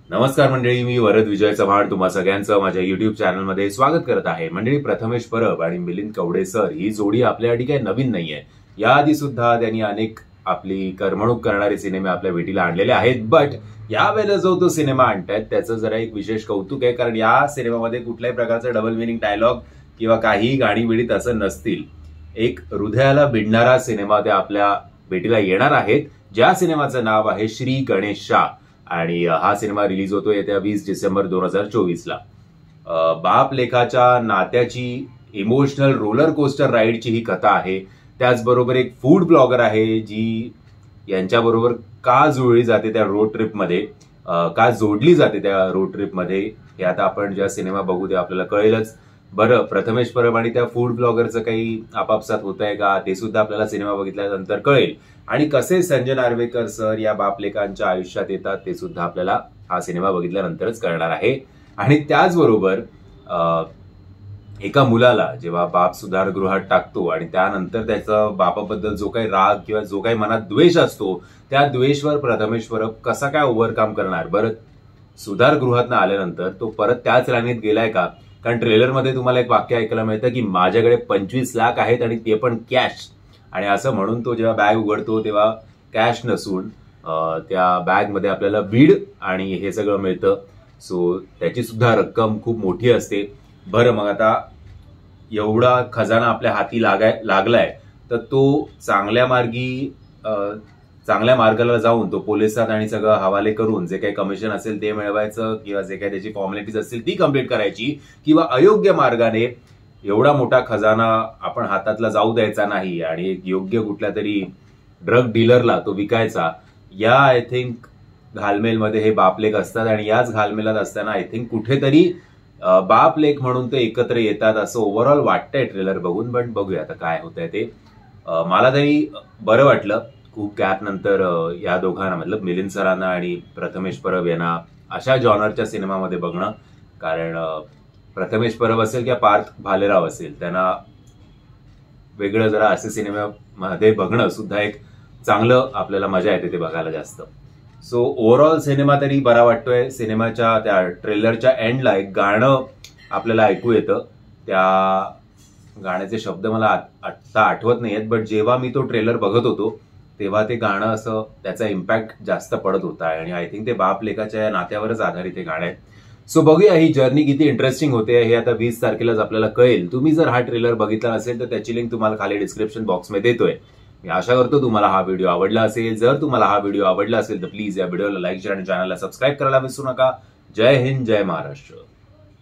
नमस्कार मंडळी, मी वरद विजय चव्हाण तुम्हा सगळ्यांचं माझ्या युट्यूब चॅनलमध्ये स्वागत करत आहे. मंडळी, प्रथमेश परब आणि मिलिंद कवडे सर ही जोडी आपल्यासाठी काही नवीन नाहीये. याआधी सुद्धा त्यांनी अनेक आपली करमणूक करणारे सिनेमे आपल्या भेटीला आणलेले आहेत. बट यावेळेला जो तो सिनेमा आणतायत त्याचं जरा एक विशेष कौतुक आहे, कारण या सिनेमामध्ये कुठल्याही प्रकारचा डबल मिनिंग डायलॉग किंवा काही गाणी बिडीत असं नसतील. एक हृदयाला भिडणारा सिनेमा ते आपल्या भेटीला येणार आहेत, ज्या सिनेमाचं नाव आहे श्री गणेशा. आणि हा सिनेमा रिलीज होतो येत्या 20 डिसेंबर 2024ला. बाप लेखाच्या नात्याची इमोशनल रोलर कोस्टर राईडची ही कथा आहे. त्याचबरोबर एक फूड ब्लॉगर आहे जी यांच्याबरोबर का जुळली जाते त्या रोड ट्रिपमध्ये, का जोडली जाते त्या रोड ट्रिपमध्ये, हे आता आपण जेव्हा सिनेमा बघू ते आपल्याला कळेलच. बरं, प्रथमेश परब आणि त्या फूड ब्लॉगरचं काही आपापसात होत आहे का ते सुद्धा आपल्याला सिनेमा बघितल्यानंतर कळेल. आणि कसे संजय नार्वेकर सर या बापलेखांच्या आयुष्यात येतात ते सुद्धा आपल्याला हा सिनेमा बघितल्यानंतरच कळणार आहे. आणि त्याचबरोबर एका मुलाला जेव्हा बाप सुधारगृहात टाकतो आणि त्यानंतर त्याचा बापाबद्दल जो काही राग किंवा जो काही मनात द्वेष असतो त्या द्वेषवर प्रथमेश परब कसा काय ओव्हरकम करणार. बरं, सुधारगृहातनं आल्यानंतर तो परत त्याच लाईनीत गेलाय का? कारण ट्रेलरमध्ये तुम्हाला एक वाक्य ऐकायला मिळतं की माझ्याकडे 25 लाख आहेत आणि ते पण कॅश. आणि असं म्हणून तो जेव्हा बॅग उघडतो तेव्हा कॅश नसून त्या बॅगमध्ये आपल्याला बीड आणि हे सगळं मिळतं. सो त्याची सुद्धा रक्कम खूप मोठी असते. बरं, मग आता एवढा खजाना आपल्या हाती लागलाय तर तो चांगल्या मार्गाला जाऊन तो पोलिसात आणि सगळं हवाले करून जे काही कमिशन असेल ते मिळवायचं किंवा जे काही त्याची फॉर्मॅलिटीज असतील ती कम्प्लीट करायची, किंवा अयोग्य मार्गाने एवढा मोठा खजाना आपण हातातला जाऊ द्यायचा नाही आणि एक योग्य कुठल्या तरी ड्रग डीलरला तो विकायचा. या आय थिंक घालमेलमध्ये हे बापलेख असतात. आणि याच घालमेलात असताना आय थिंक कुठेतरी बापलेख म्हणून ते एकत्र येतात असं ओव्हरऑल वाटतंय ट्रेलर बघून. पण बघूया आता काय होतंय ते. मला तरी बरं वाटलं खूप गॅप नंतर या दोघांना, मतलब मिलिंद सरांना आणि प्रथमेश परब यांना अशा जॉनरच्या सिनेमामध्ये बघणं. कारण प्रथमेश परब असेल किंवा पार्थ भालेराव असेल, त्यांना वेगळं जरा असे सिनेमामध्ये बघणं सुद्धा एक चांगलं आपल्याला मजा येते ते बघायला जास्त. सो ओव्हरऑल सिनेमा तरी बरा वाटतोय. सिनेमाच्या त्या ट्रेलरच्या एंडला एक गाणं आपल्याला ऐकू येतं. त्या गाण्याचे शब्द मला आता आठवत नाहीयेत, बट जेव्हा मी तो ट्रेलर बघत होतो तेव्हा ते गाणं असं त्याचा इम्पॅक्ट जास्त पडत होता. आणि आय थिंक ते बाप लेखाच्या या नात्यावरच आधारित हे गाणं आहे. सो बघूया ही जर्नी किती इंटरेस्टिंग होते हे आता 20 तारखेलाच आपल्याला कळेल. तुम्ही जर हा ट्रेलर बघितला असेल तर त्याची लिंक तुम्हाला खाली डिस्क्रिप्शन बॉक्समध्ये देतोय. मी आशा करतो तुम्हाला हा व्हिडिओ आवडला असेल. जर तुम्हाला हा व्हिडिओ आवडला असेल तर प्लीज या व्हिडिओला लाईक शेअर आणि चॅनलला सबस्क्राईब करायला विसरू नका. जय हिंद, जय महाराष्ट्र.